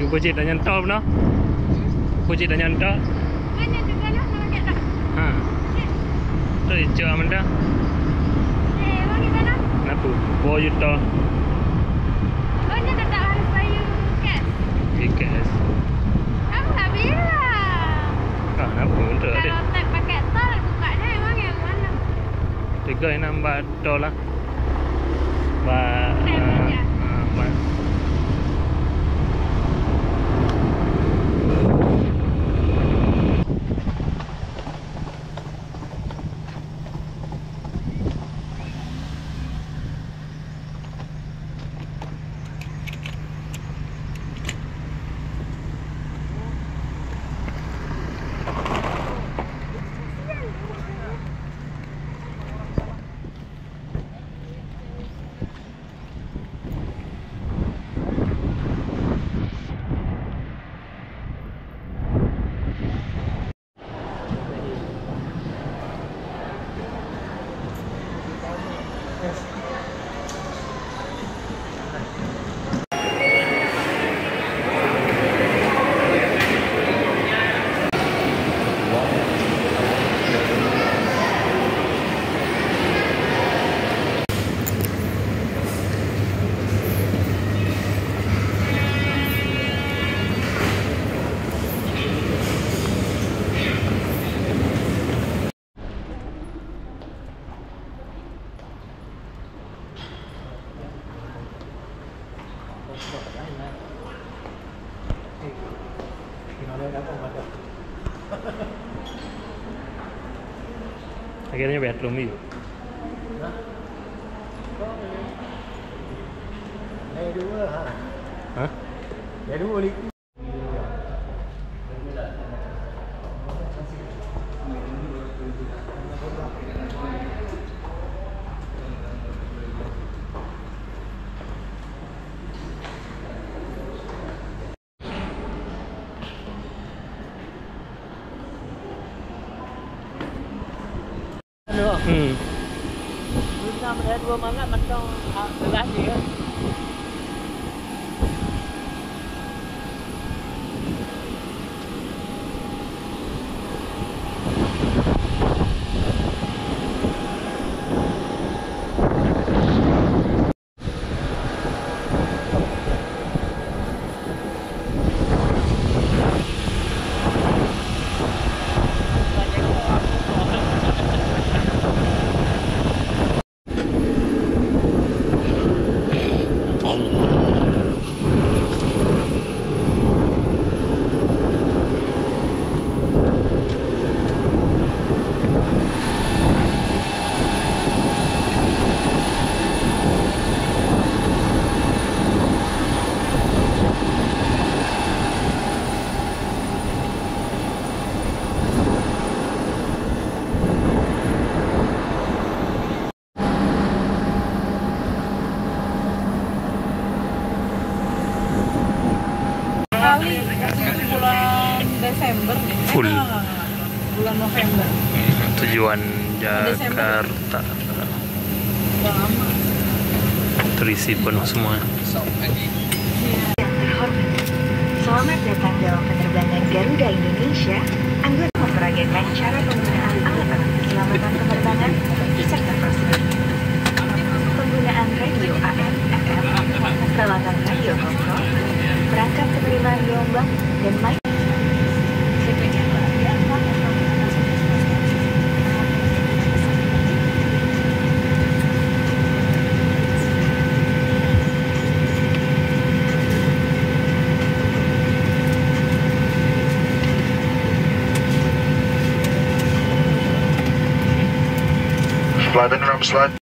Kucing dah nyentuh no. Kucing dah nyentuh. Mana tu kalau nak ajak tak? Ha. Tu je amanda. Mana mana? Kenapa? Oh yuta. Mana tak harus bayar cash? Cash. Kamu tak bilang. Kenapa? Untuk dia. Kalau tak pakai tol, bukanya memang yang mana? 3 $6 lah. Ba. Akhirnya bedroom itu. Hah? Kita melihat dua mangga macam gelas dia. Bulan Desember nih. Full. Bulan November. Tujuan Jakarta. Udah lama. Terisi penuh semua. Selamat datang dalam penerbangan Garuda Indonesia. Anggota memperagatkan cara penggunaan alat-alat keselamatan penerbangan beserta prosedur. Penggunaan radio AM, FM, peralatan radio kontrol, perangkat penerimaan gelombang, dan mic. Slide in, Rob, slide.